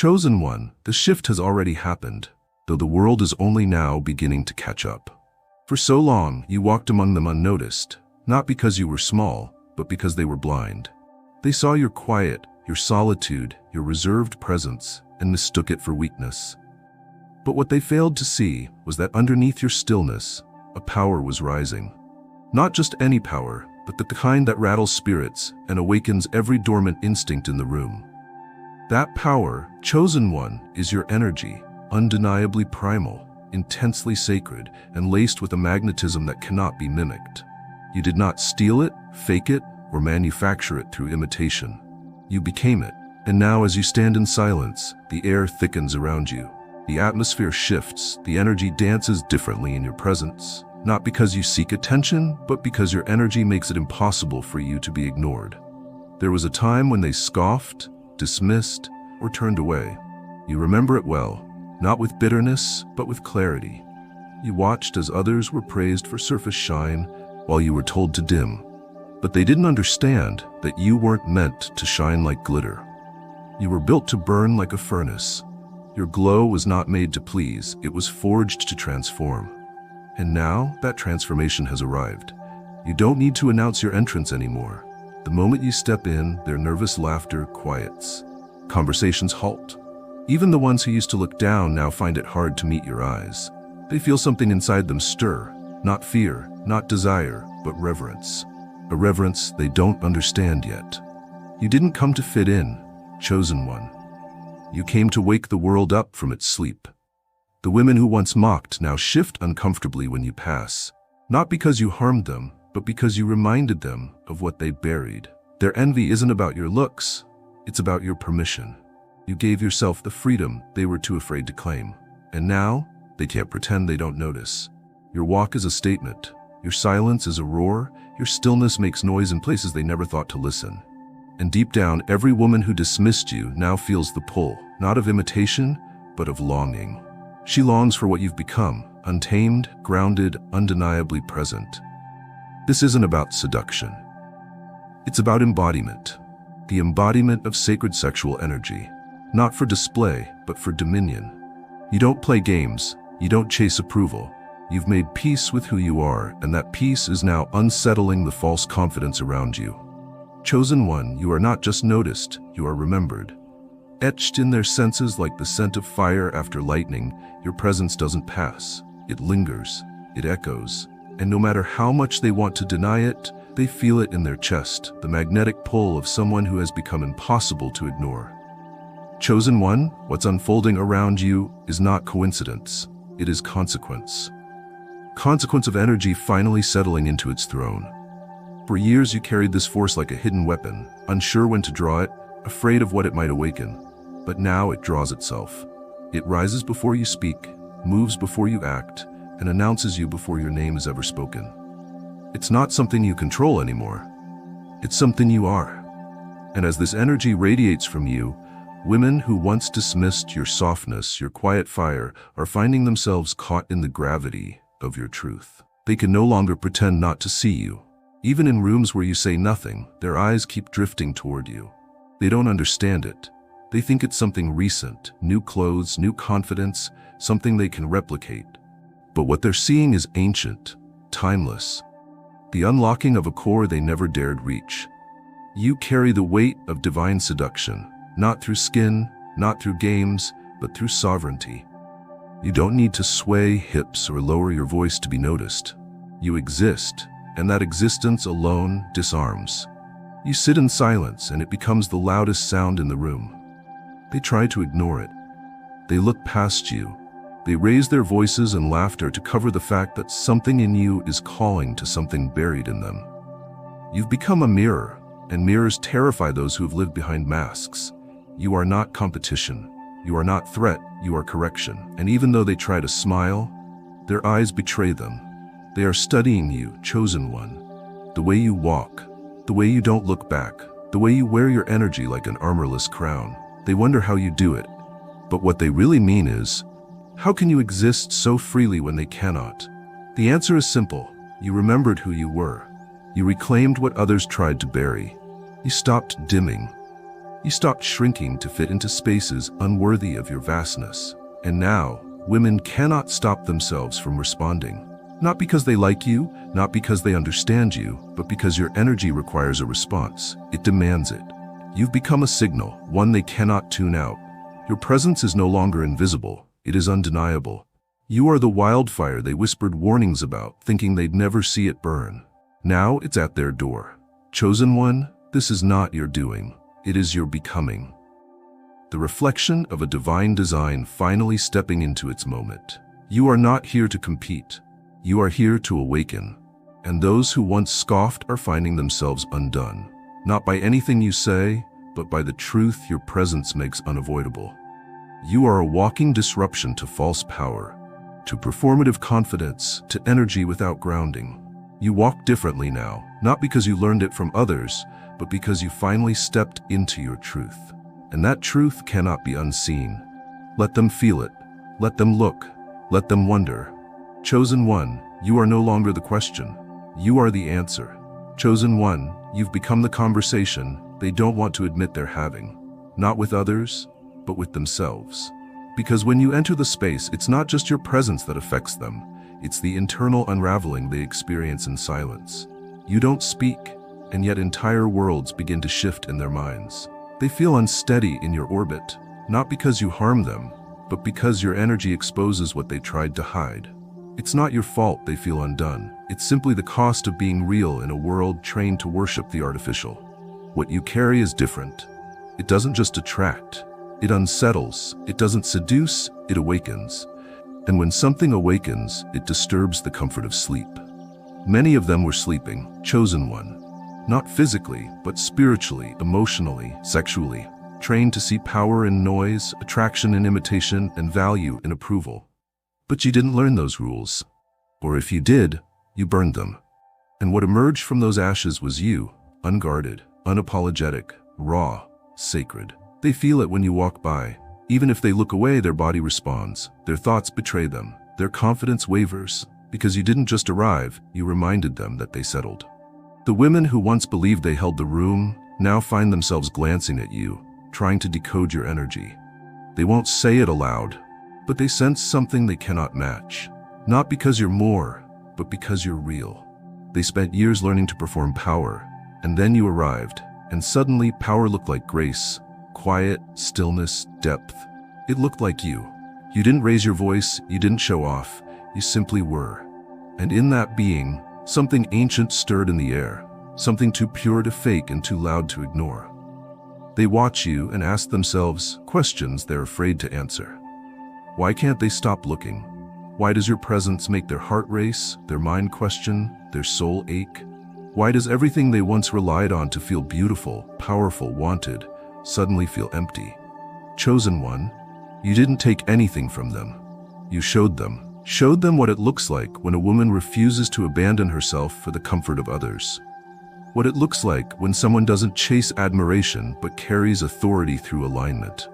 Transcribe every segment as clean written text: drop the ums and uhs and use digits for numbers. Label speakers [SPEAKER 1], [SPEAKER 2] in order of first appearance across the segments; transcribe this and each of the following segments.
[SPEAKER 1] Chosen one, the shift has already happened, though the world is only now beginning to catch up. For so long, you walked among them unnoticed, not because you were small, but because they were blind. They saw your quiet, your solitude, your reserved presence, and mistook it for weakness. But what they failed to see was that underneath your stillness, a power was rising. Not just any power, but the kind that rattles spirits and awakens every dormant instinct in the room. That power, chosen one, is your energy, undeniably primal, intensely sacred, and laced with a magnetism that cannot be mimicked. You did not steal it, fake it, or manufacture it through imitation. You became it, and now as you stand in silence, the air thickens around you. The atmosphere shifts, the energy dances differently in your presence, not because you seek attention, but because your energy makes it impossible for you to be ignored. There was a time when they scoffed, dismissed, or turned away. You remember it well, not with bitterness, but with clarity. You watched as others were praised for surface shine, while you were told to dim. But they didn't understand that you weren't meant to shine like glitter. You were built to burn like a furnace. Your glow was not made to please, it was forged to transform. And now, that transformation has arrived. You don't need to announce your entrance anymore. The moment you step in, their nervous laughter quiets. Conversations halt. Even the ones who used to look down now find it hard to meet your eyes. They feel something inside them stir, not fear, not desire, but reverence. A reverence they don't understand yet. You didn't come to fit in, chosen one. You came to wake the world up from its sleep. The women who once mocked now shift uncomfortably when you pass, not because you harmed them, but because you reminded them of what they buried. Their envy isn't about your looks, it's about your permission. You gave yourself the freedom they were too afraid to claim. And now, they can't pretend they don't notice. Your walk is a statement. Your silence is a roar. Your stillness makes noise in places they never thought to listen. And deep down, every woman who dismissed you now feels the pull, not of imitation, but of longing. She longs for what you've become, untamed, grounded, undeniably present. This isn't about seduction. It's about embodiment. The embodiment of sacred sexual energy. Not for display, but for dominion. You don't play games. You don't chase approval. You've made peace with who you are, and that peace is now unsettling the false confidence around you. Chosen one, you are not just noticed, you are remembered. Etched in their senses like the scent of fire after lightning, your presence doesn't pass. It lingers, it echoes, and no matter how much they want to deny it, they feel it in their chest, the magnetic pull of someone who has become impossible to ignore. Chosen one, what's unfolding around you is not coincidence, it is consequence. Consequence of energy finally settling into its throne. For years you carried this force like a hidden weapon, unsure when to draw it, afraid of what it might awaken. But now it draws itself. It rises before you speak, moves before you act, and announces you before your name is ever spoken. It's not something you control anymore. It's something you are. And as this energy radiates from you, women who once dismissed your softness, your quiet fire, are finding themselves caught in the gravity of your truth. They can no longer pretend not to see you. Even in rooms where you say nothing, their eyes keep drifting toward you. They don't understand it. They think it's something recent, new clothes, new confidence, something they can replicate. But what they're seeing is ancient, timeless. The unlocking of a core they never dared reach. You carry the weight of divine seduction, not through skin, not through games, but through sovereignty. You don't need to sway hips or lower your voice to be noticed. You exist, and that existence alone disarms. You sit in silence, and it becomes the loudest sound in the room. They try to ignore it. They look past you. They raise their voices and laughter to cover the fact that something in you is calling to something buried in them. You've become a mirror, and mirrors terrify those who have lived behind masks. You are not competition. You are not threat, you are correction. And even though they try to smile, their eyes betray them. They are studying you, chosen one. The way you walk, the way you don't look back, the way you wear your energy like an armorless crown. They wonder how you do it. But what they really mean is, how can you exist so freely when they cannot? The answer is simple. You remembered who you were. You reclaimed what others tried to bury. You stopped dimming. You stopped shrinking to fit into spaces unworthy of your vastness. And now, women cannot stop themselves from responding. Not because they like you, not because they understand you, but because your energy requires a response. It demands it. You've become a signal, one they cannot tune out. Your presence is no longer invisible. It is undeniable. You are the wildfire they whispered warnings about, thinking they'd never see it burn. Now it's at their door. Chosen one, this is not your doing. It is your becoming. The reflection of a divine design finally stepping into its moment. You are not here to compete. You are here to awaken. And those who once scoffed are finding themselves undone. Not by anything you say, but by the truth your presence makes unavoidable. You are a walking disruption to false power, to performative confidence, to energy without grounding. You walk differently now, not because you learned it from others, but because you finally stepped into your truth. And that truth cannot be unseen. Let them feel it. Let them look. Let them wonder. Chosen one, you are no longer the question. You are the answer. Chosen one, you've become the conversation they don't want to admit they're having. Not with others, but with themselves. Because when you enter the space, it's not just your presence that affects them. It's the internal unraveling they experience in silence. You don't speak, and yet entire worlds begin to shift in their minds. They feel unsteady in your orbit, not because you harm them, but because your energy exposes what they tried to hide. It's not your fault they feel undone. It's simply the cost of being real in a world trained to worship the artificial. What you carry is different. It doesn't just attract. It unsettles. It doesn't seduce. It awakens. And when something awakens, it disturbs the comfort of sleep. Many of them were sleeping, chosen one. Not physically, but spiritually, emotionally, sexually, trained to see power in noise, attraction in imitation, and value in approval. But you didn't learn those rules. Or if you did, you burned them. And what emerged from those ashes was you, unguarded, unapologetic, raw, sacred. They feel it when you walk by. Even if they look away, their body responds. Their thoughts betray them. Their confidence wavers. Because you didn't just arrive, you reminded them that they settled. The women who once believed they held the room now find themselves glancing at you, trying to decode your energy. They won't say it aloud, but they sense something they cannot match. Not because you're more, but because you're real. They spent years learning to perform power, and then you arrived, and suddenly power looked like grace, quiet, stillness, depth. It looked like you. You didn't raise your voice, you didn't show off, you simply were. And in that being, something ancient stirred in the air, something too pure to fake and too loud to ignore. They watch you and ask themselves questions they're afraid to answer. Why can't they stop looking? Why does your presence make their heart race, their mind question, their soul ache? Why does everything they once relied on to feel beautiful, powerful, wanted, suddenly feel empty? Chosen one, you didn't take anything from them. You showed them. Showed them what it looks like when a woman refuses to abandon herself for the comfort of others. What it looks like when someone doesn't chase admiration but carries authority through alignment.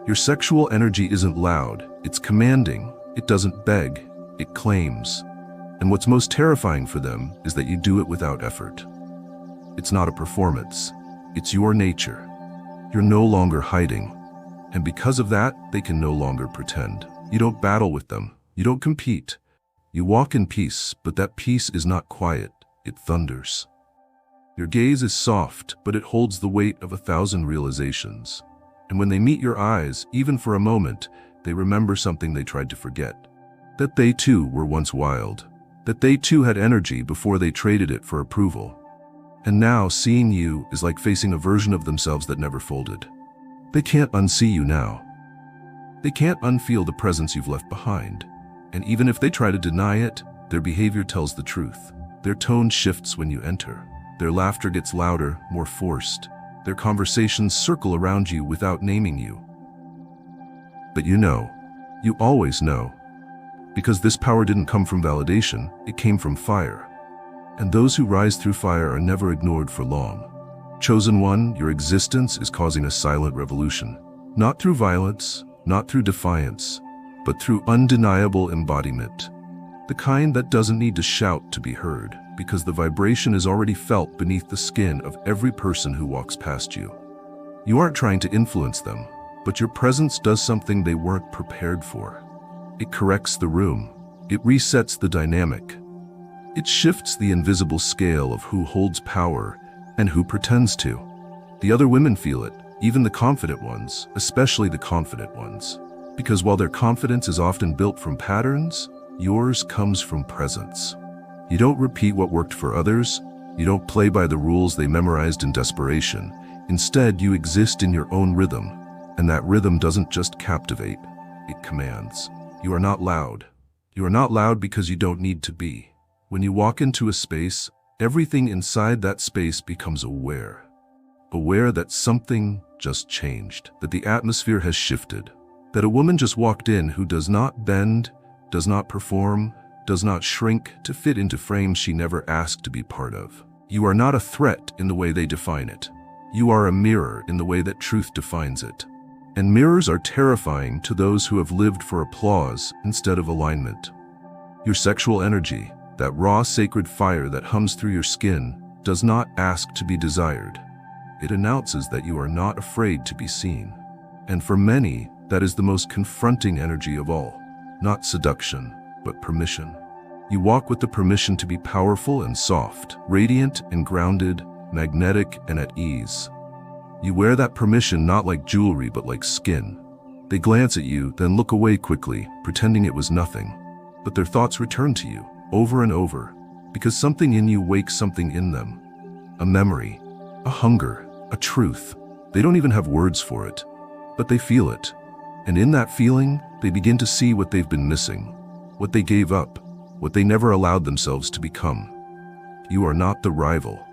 [SPEAKER 1] Your sexual energy isn't loud, it's commanding, it doesn't beg, it claims. And what's most terrifying for them is that you do it without effort. It's not a performance, it's your nature. You're no longer hiding. And because of that, they can no longer pretend. You don't battle with them. You don't compete. You walk in peace, but that peace is not quiet. It thunders. Your gaze is soft, but it holds the weight of 1,000 realizations. And when they meet your eyes, even for a moment, they remember something they tried to forget. That they too were once wild. That they too had energy before they traded it for approval. And now seeing you is like facing a version of themselves that never folded. They can't unsee you now. They can't unfeel the presence you've left behind. And even if they try to deny it, their behavior tells the truth. Their tone shifts when you enter. Their laughter gets louder, more forced. Their conversations circle around you without naming you. But you know, you always know. Because this power didn't come from validation, it came from fire. And those who rise through fire are never ignored for long. Chosen one, your existence is causing a silent revolution. Not through violence, not through defiance, but through undeniable embodiment. The kind that doesn't need to shout to be heard, because the vibration is already felt beneath the skin of every person who walks past you. You aren't trying to influence them, but your presence does something they weren't prepared for. It corrects the room. It resets the dynamic. It shifts the invisible scale of who holds power and who pretends to. The other women feel it, even the confident ones, especially the confident ones. Because while their confidence is often built from patterns, yours comes from presence. You don't repeat what worked for others. You don't play by the rules they memorized in desperation. Instead, you exist in your own rhythm, and that rhythm doesn't just captivate, it commands. You are not loud. You are not loud because you don't need to be. When you walk into a space, everything inside that space becomes aware. Aware that something just changed, that the atmosphere has shifted, that a woman just walked in who does not bend, does not perform, does not shrink to fit into frames she never asked to be part of. You are not a threat in the way they define it. You are a mirror in the way that truth defines it. And mirrors are terrifying to those who have lived for applause instead of alignment. Your sexual energy, that raw sacred fire that hums through your skin, does not ask to be desired. It announces that you are not afraid to be seen. And for many, that is the most confronting energy of all. Not seduction, but permission. You walk with the permission to be powerful and soft, radiant and grounded, magnetic and at ease. You wear that permission not like jewelry but like skin. They glance at you, then look away quickly, pretending it was nothing. But their thoughts return to you, over and over, because something in you wakes something in them. A memory, a hunger, a truth. They don't even have words for it, but they feel it. And in that feeling, they begin to see what they've been missing, what they gave up, what they never allowed themselves to become. You are not the rival.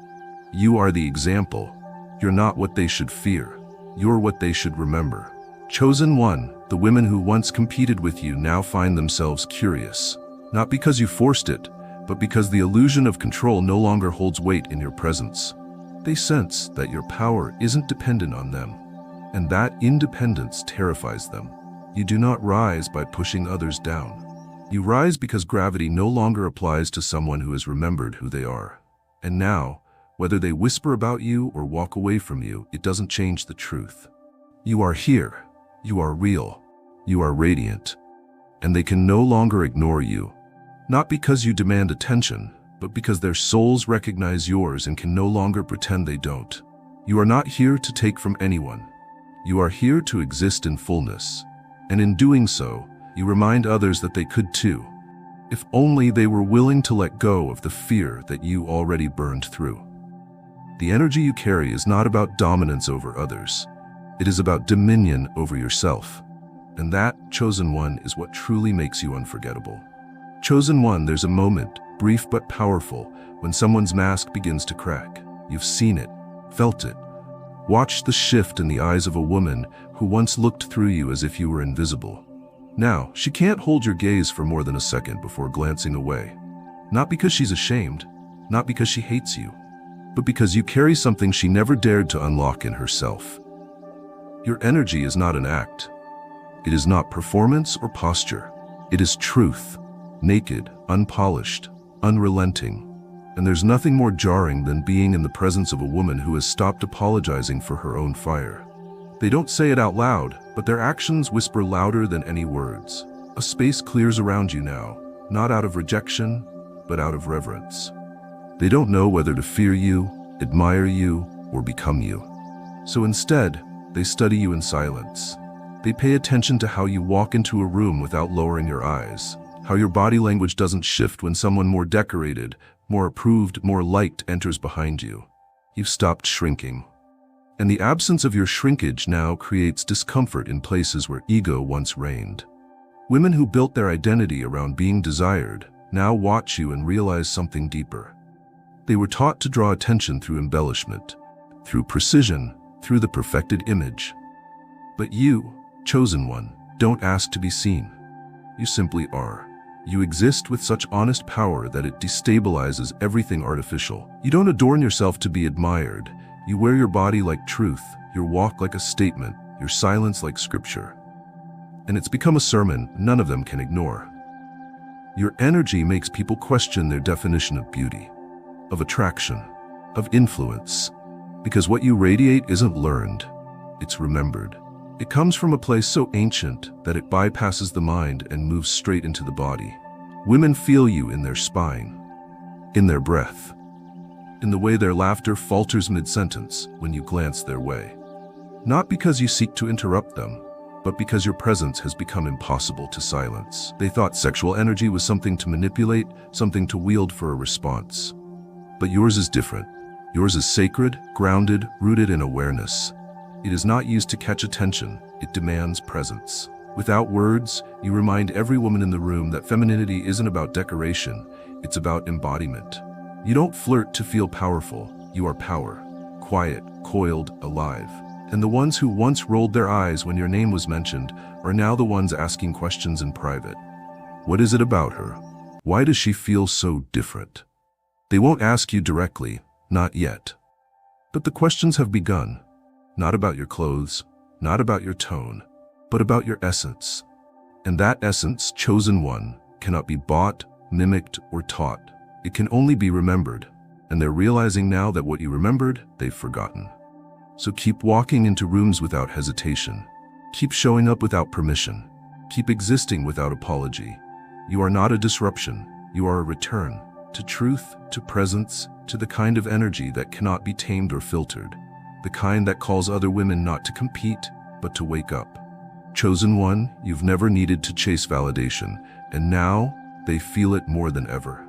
[SPEAKER 1] You are the example. You're not what they should fear. You're what they should remember. Chosen one, the women who once competed with you now find themselves curious. Not because you forced it, but because the illusion of control no longer holds weight in your presence. They sense that your power isn't dependent on them, and that independence terrifies them. You do not rise by pushing others down. You rise because gravity no longer applies to someone who has remembered who they are. And now, whether they whisper about you or walk away from you, it doesn't change the truth. You are here. You are real. You are radiant. And they can no longer ignore you. Not because you demand attention, but because their souls recognize yours and can no longer pretend they don't. You are not here to take from anyone. You are here to exist in fullness. And in doing so, you remind others that they could too, if only they were willing to let go of the fear that you already burned through. The energy you carry is not about dominance over others. It is about dominion over yourself. And that, chosen one, is what truly makes you unforgettable. Chosen one, there's a moment, brief but powerful, when someone's mask begins to crack. You've seen it, felt it. Watched the shift in the eyes of a woman who once looked through you as if you were invisible. Now, she can't hold your gaze for more than a second before glancing away. Not because she's ashamed, not because she hates you, but because you carry something she never dared to unlock in herself. Your energy is not an act. It is not performance or posture. It is truth, naked, unpolished, unrelenting. And there's nothing more jarring than being in the presence of a woman who has stopped apologizing for her own fire. They don't say it out loud, but their actions whisper louder than any words. A space clears around you now, not out of rejection, but out of reverence. They don't know whether to fear you, admire you, or become you. So instead, they study you in silence. They pay attention to how you walk into a room without lowering your eyes, how your body language doesn't shift when someone more decorated, more approved, more liked enters behind you. You've stopped shrinking. And the absence of your shrinkage now creates discomfort in places where ego once reigned. Women who built their identity around being desired now watch you and realize something deeper. They were taught to draw attention through embellishment, through precision, through the perfected image. But you, chosen one, don't ask to be seen. You simply are. You exist with such honest power that it destabilizes everything artificial. You don't adorn yourself to be admired. You wear your body like truth, your walk like a statement, your silence like scripture. And it's become a sermon none of them can ignore. Your energy makes people question their definition of beauty, of attraction, of influence, because what you radiate isn't learned. it's remembered. It comes from a place so ancient that it bypasses the mind and moves straight into the body. Women feel you in their spine, in their breath, in the way their laughter falters mid-sentence when you glance their way. Not because you seek to interrupt them, but because your presence has become impossible to silence. They thought sexual energy was something to manipulate, something to wield for a response. But yours is different. Yours is sacred, grounded, rooted in awareness. It is not used to catch attention, it demands presence. Without words, you remind every woman in the room that femininity isn't about decoration, it's about embodiment. You don't flirt to feel powerful, you are power. Quiet, coiled, alive. And the ones who once rolled their eyes when your name was mentioned are now the ones asking questions in private. What is it about her? Why does she feel so different? They won't ask you directly, not yet. But the questions have begun. Not about your clothes, not about your tone, but about your essence. And that essence, chosen one, cannot be bought, mimicked, or taught. It can only be remembered. And they're realizing now that what you remembered, they've forgotten. So keep walking into rooms without hesitation. Keep showing up without permission. Keep existing without apology. You are not a disruption. You are a return to truth, to presence, to the kind of energy that cannot be tamed or filtered. The kind that calls other women not to compete, but to wake up. Chosen one, you've never needed to chase validation, and now they feel it more than ever.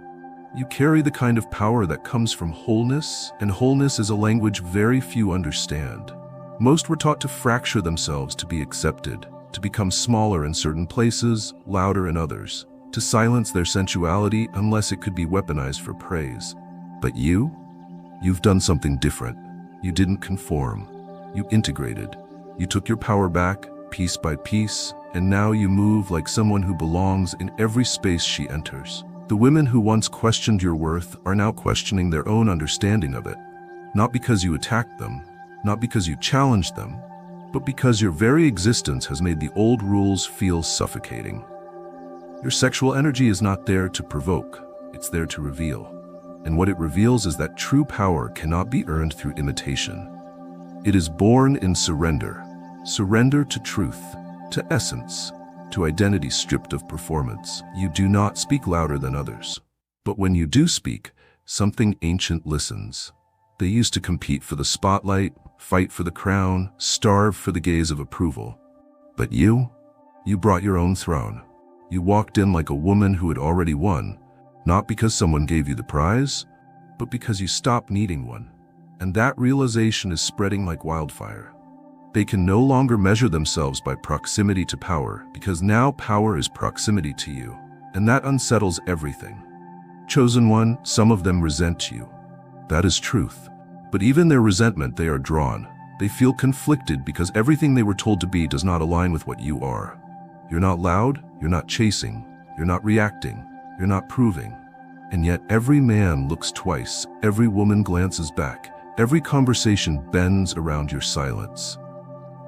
[SPEAKER 1] You carry the kind of power that comes from wholeness, and wholeness is a language very few understand. Most were taught to fracture themselves to be accepted, to become smaller in certain places, louder in others, to silence their sensuality unless it could be weaponized for praise. But you've done something different. You didn't conform. You integrated. You took your power back, piece by piece, and now you move like someone who belongs in every space she enters. The women who once questioned your worth are now questioning their own understanding of it. Not because you attacked them, not because you challenged them, but because your very existence has made the old rules feel suffocating. Your sexual energy is not there to provoke, it's there to reveal. And what it reveals is that true power cannot be earned through imitation. It is born in surrender. Surrender to truth, to essence, to identity stripped of performance. You do not speak louder than others. But when you do speak, something ancient listens. They used to compete for the spotlight, fight for the crown, starve for the gaze of approval. But you brought your own throne. You walked in like a woman who had already won, not because someone gave you the prize, but because you stopped needing one. And that realization is spreading like wildfire. They can no longer measure themselves by proximity to power, because now power is proximity to you, and that unsettles everything. Chosen one, some of them resent you. That is truth. But even their resentment, they are drawn. They feel conflicted because everything they were told to be does not align with what you are. You're not loud, you're not chasing, you're not reacting, you're not proving. And yet every man looks twice, every woman glances back, every conversation bends around your silence.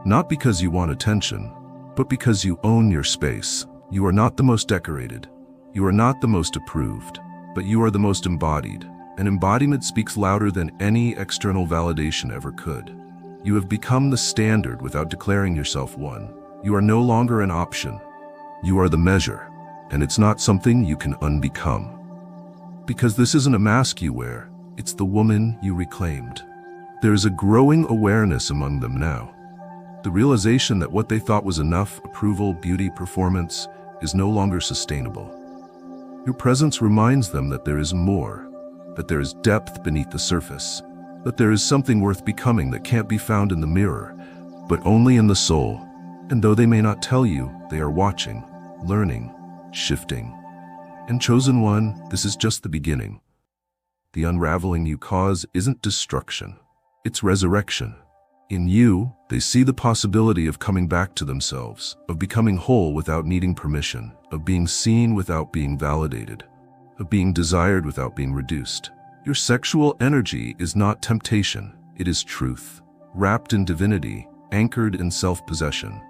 [SPEAKER 1] Not because you want attention, but because you own your space. You are not the most decorated. You are not the most approved, but you are the most embodied. And embodiment speaks louder than any external validation ever could. You have become the standard without declaring yourself one. You are no longer an option. You are the measure, and it's not something you can unbecome. Because this isn't a mask you wear, it's the woman you reclaimed. There is a growing awareness among them now. The realization that what they thought was enough, approval, beauty, performance, is no longer sustainable. Your presence reminds them that there is more, that there is depth beneath the surface, that there is something worth becoming that can't be found in the mirror, but only in the soul. And though they may not tell you, they are watching, learning, shifting. And chosen one, this is just the beginning. The unraveling you cause isn't destruction, it's resurrection. In you, they see the possibility of coming back to themselves, of becoming whole without needing permission, of being seen without being validated, of being desired without being reduced. Your sexual energy is not temptation, it is truth, wrapped in divinity, anchored in self-possession.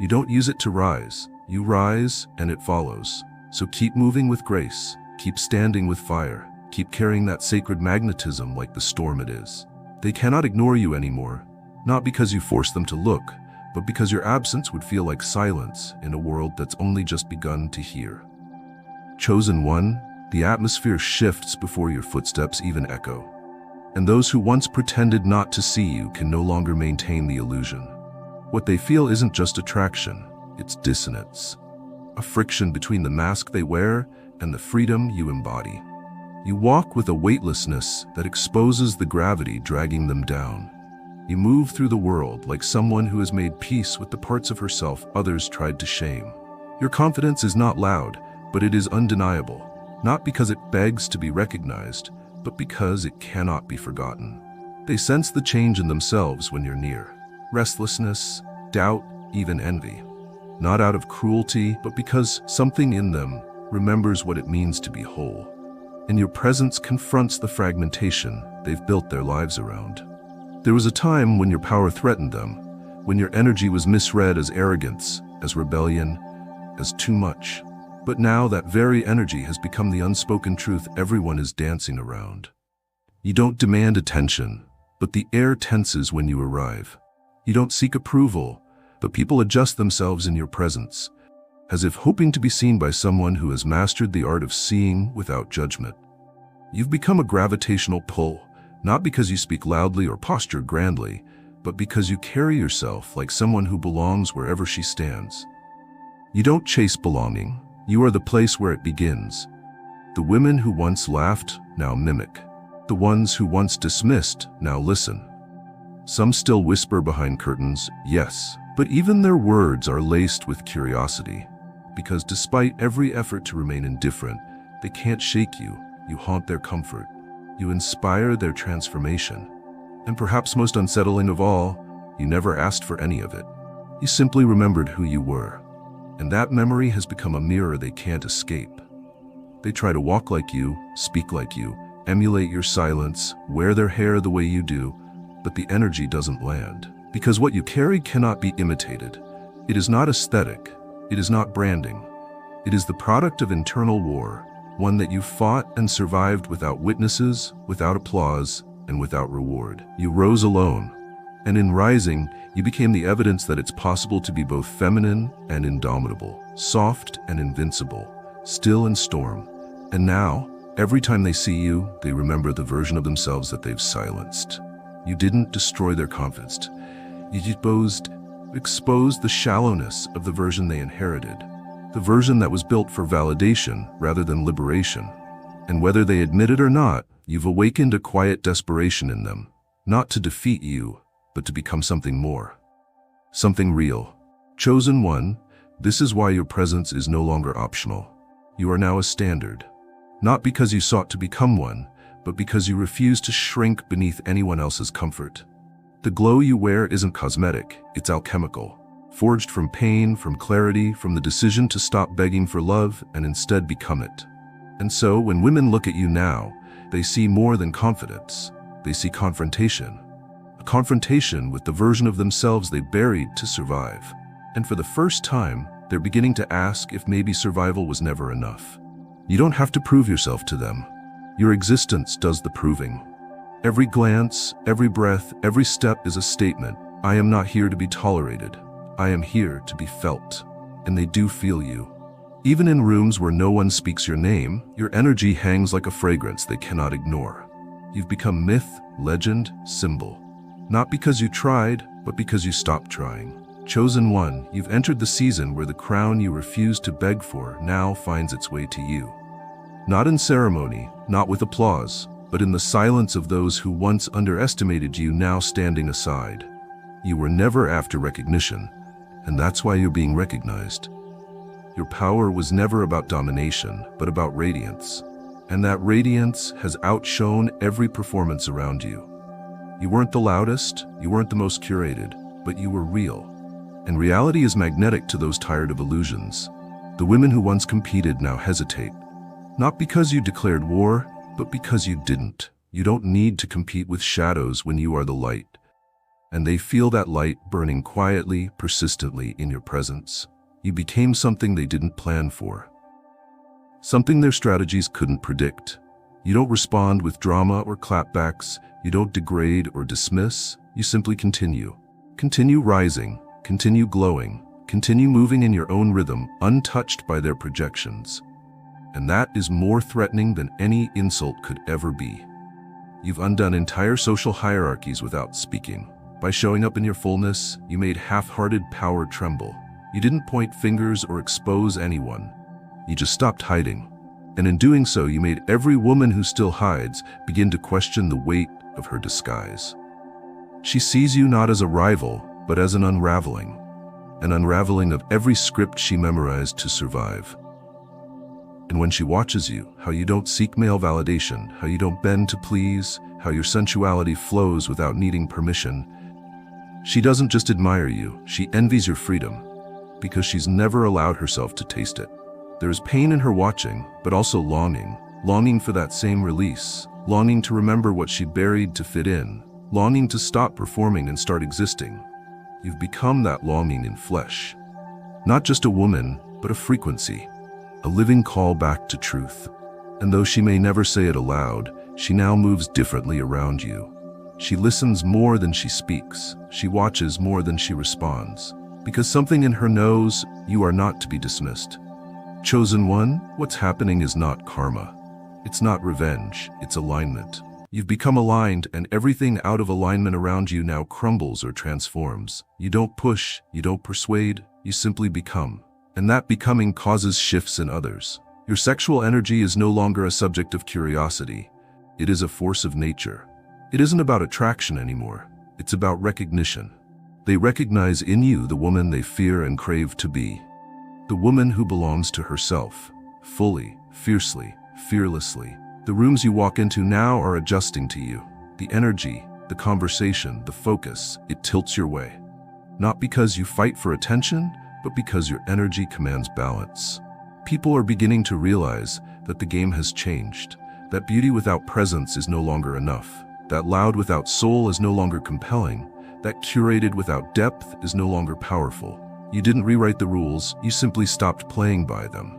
[SPEAKER 1] You don't use it to rise, you rise and it follows. So keep moving with grace, keep standing with fire, keep carrying that sacred magnetism like the storm it is. They cannot ignore you anymore. Not because you forced them to look, but because your absence would feel like silence in a world that's only just begun to hear. Chosen one, the atmosphere shifts before your footsteps even echo. And those who once pretended not to see you can no longer maintain the illusion. What they feel isn't just attraction, it's dissonance. A friction between the mask they wear and the freedom you embody. You walk with a weightlessness that exposes the gravity dragging them down. You move through the world like someone who has made peace with the parts of herself others tried to shame. Your confidence is not loud, but it is undeniable, not because it begs to be recognized, but because it cannot be forgotten. They sense the change in themselves when you're near. Restlessness, doubt, even envy. Not out of cruelty, but because something in them remembers what it means to be whole. And your presence confronts the fragmentation they've built their lives around. There was a time when your power threatened them, when your energy was misread as arrogance, as rebellion, as too much. But now that very energy has become the unspoken truth everyone is dancing around. You don't demand attention, but the air tenses when you arrive. You don't seek approval, but people adjust themselves in your presence, as if hoping to be seen by someone who has mastered the art of seeing without judgment. You've become a gravitational pull, not because you speak loudly or posture grandly, but because you carry yourself like someone who belongs wherever she stands. You don't chase belonging, you are the place where it begins. The women who once laughed now mimic. The ones who once dismissed now listen. Some still whisper behind curtains, yes, but even their words are laced with curiosity. Because despite every effort to remain indifferent, they can't shake you. You haunt their comfort. You inspire their transformation. And perhaps most unsettling of all, you never asked for any of it. You simply remembered who you were. And that memory has become a mirror they can't escape. They try to walk like you, speak like you, emulate your silence, wear their hair the way you do, but the energy doesn't land. Because what you carry cannot be imitated. It is not aesthetic. It is not branding. It is the product of internal war, one that you fought and survived without witnesses, without applause, and without reward. You rose alone, and in rising, you became the evidence that it's possible to be both feminine and indomitable, soft and invincible, still in storm. And now, every time they see you, they remember the version of themselves that they've silenced. You didn't destroy their confidence. You exposed the shallowness of the version they inherited, the version that was built for validation rather than liberation. And whether they admit it or not, you've awakened a quiet desperation in them, not to defeat you, but to become something more. Something real. Chosen one, this is why your presence is no longer optional. You are now a standard. Not because you sought to become one, but because you refuse to shrink beneath anyone else's comfort. The glow you wear isn't cosmetic, it's alchemical. Forged from pain, from clarity, from the decision to stop begging for love and instead become it. And so, when women look at you now, they see more than confidence. They see confrontation. A confrontation with the version of themselves they buried to survive. And for the first time, they're beginning to ask if maybe survival was never enough. You don't have to prove yourself to them. Your existence does the proving. Every glance, every breath, every step is a statement. I am not here to be tolerated. I am here to be felt. And they do feel you. Even in rooms where no one speaks your name, your energy hangs like a fragrance they cannot ignore. You've become myth, legend, symbol. Not because you tried, but because you stopped trying. Chosen one, you've entered the season where the crown you refused to beg for now finds its way to you. Not in ceremony, not with applause, but in the silence of those who once underestimated you now standing aside. You were never after recognition, and that's why you're being recognized. Your power was never about domination, but about radiance. And that radiance has outshone every performance around you. You weren't the loudest, you weren't the most curated, but you were real. And reality is magnetic to those tired of illusions. The women who once competed now hesitate. Not because you declared war, but because you didn't. You don't need to compete with shadows when you are the light. And they feel that light burning quietly, persistently in your presence. You became something they didn't plan for. Something their strategies couldn't predict. You don't respond with drama or clapbacks. You don't degrade or dismiss. You simply continue. Continue rising, continue glowing, continue moving in your own rhythm, untouched by their projections. And that is more threatening than any insult could ever be. You've undone entire social hierarchies without speaking. By showing up in your fullness, you made half-hearted power tremble. You didn't point fingers or expose anyone. You just stopped hiding. And in doing so, you made every woman who still hides begin to question the weight of her disguise. She sees you not as a rival, but as an unraveling of every script she memorized to survive. And when she watches you, how you don't seek male validation, how you don't bend to please, how your sensuality flows without needing permission, she doesn't just admire you, she envies your freedom, because she's never allowed herself to taste it. There is pain in her watching, but also longing for that same release, longing to remember what she buried to fit in, longing to stop performing and start existing. You've become that longing in flesh. Not just a woman, but a frequency, a living call back to truth. And though she may never say it aloud, she now moves differently around you. She listens more than she speaks. She watches more than she responds. Because something in her knows you are not to be dismissed. Chosen one, what's happening is not karma. It's not revenge, it's alignment. You've become aligned, and everything out of alignment around you now crumbles or transforms. You don't push, you don't persuade, you simply become. And that becoming causes shifts in others. Your sexual energy is no longer a subject of curiosity. It is a force of nature. It isn't about attraction anymore. It's about recognition. They recognize in you the woman they fear and crave to be. The woman who belongs to herself, fully, fiercely, fearlessly. The rooms you walk into now are adjusting to you. The energy, the conversation, the focus, it tilts your way. Not because you fight for attention, but because your energy commands balance. People are beginning to realize that the game has changed, that beauty without presence is no longer enough, that loud without soul is no longer compelling, that curated without depth is no longer powerful. You didn't rewrite the rules, you simply stopped playing by them.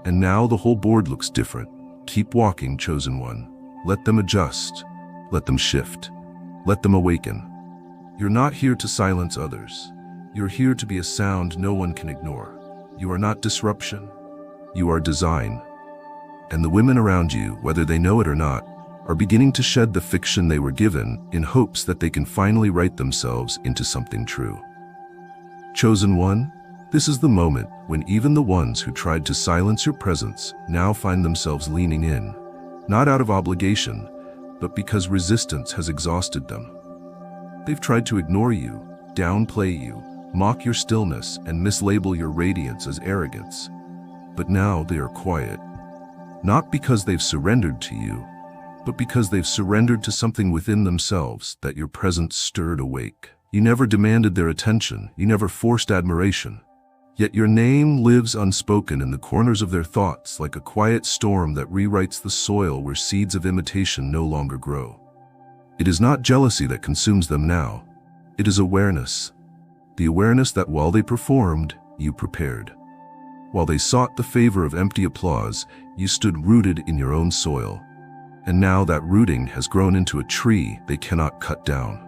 [SPEAKER 1] And now the whole board looks different. Keep walking, chosen one. Let them adjust. Let them shift. Let them awaken. You're not here to silence others. You're here to be a sound no one can ignore. You are not disruption. You are design. And the women around you, whether they know it or not, are beginning to shed the fiction they were given in hopes that they can finally write themselves into something true. Chosen one, this is the moment when even the ones who tried to silence your presence now find themselves leaning in, not out of obligation, but because resistance has exhausted them. They've tried to ignore you, downplay you, mock your stillness, and mislabel your radiance as arrogance. But now they are quiet, not because they've surrendered to you, but because they've surrendered to something within themselves that your presence stirred awake. You never demanded their attention, you never forced admiration. Yet your name lives unspoken in the corners of their thoughts like a quiet storm that rewrites the soil where seeds of imitation no longer grow. It is not jealousy that consumes them now. It is awareness. The awareness that while they performed, you prepared. While they sought the favor of empty applause, you stood rooted in your own soil. And now that rooting has grown into a tree they cannot cut down.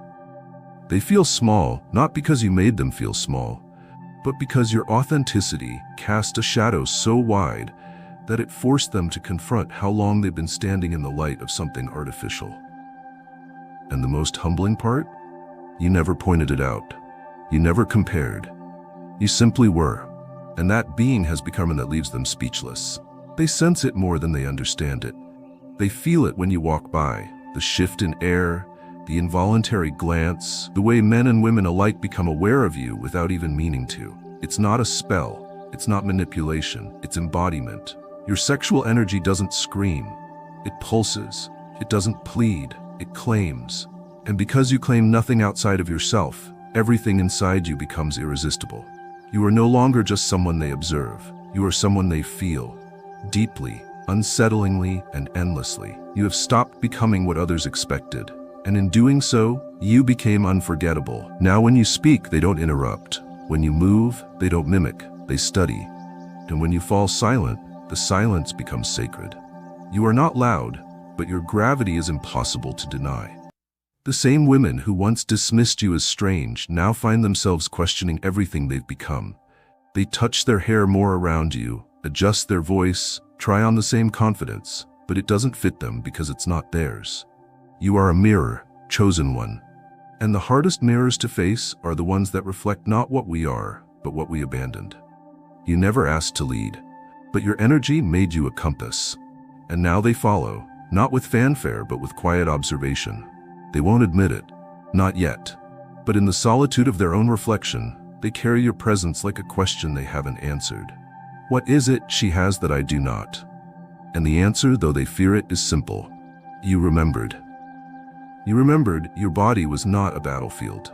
[SPEAKER 1] They feel small, not because you made them feel small, but because your authenticity cast a shadow so wide that it forced them to confront how long they've been standing in the light of something artificial. And the most humbling part? You never pointed it out. You never compared. You simply were. And that being has become one that leaves them speechless. They sense it more than they understand it. They feel it when you walk by, the shift in air, the involuntary glance, the way men and women alike become aware of you without even meaning to. It's not a spell, it's not manipulation, it's embodiment. Your sexual energy doesn't scream, it pulses, it doesn't plead, it claims. And because you claim nothing outside of yourself, everything inside you becomes irresistible. You are no longer just someone they observe, you are someone they feel, deeply, unsettlingly, and endlessly. You have stopped becoming what others expected. And in doing so, you became unforgettable. Now when you speak, they don't interrupt. When you move, they don't mimic, they study. And when you fall silent, the silence becomes sacred. You are not loud, but your gravity is impossible to deny. The same women who once dismissed you as strange now find themselves questioning everything they've become. They touch their hair more around you, adjust their voice, try on the same confidence, but it doesn't fit them because it's not theirs. You are a mirror, chosen one. And the hardest mirrors to face are the ones that reflect not what we are, but what we abandoned. You never asked to lead, but your energy made you a compass. And now they follow, not with fanfare but with quiet observation. They won't admit it, not yet. But in the solitude of their own reflection, they carry your presence like a question they haven't answered. What is it she has that I do not? And the answer, though they fear it, is simple. You remembered. You remembered your body was not a battlefield.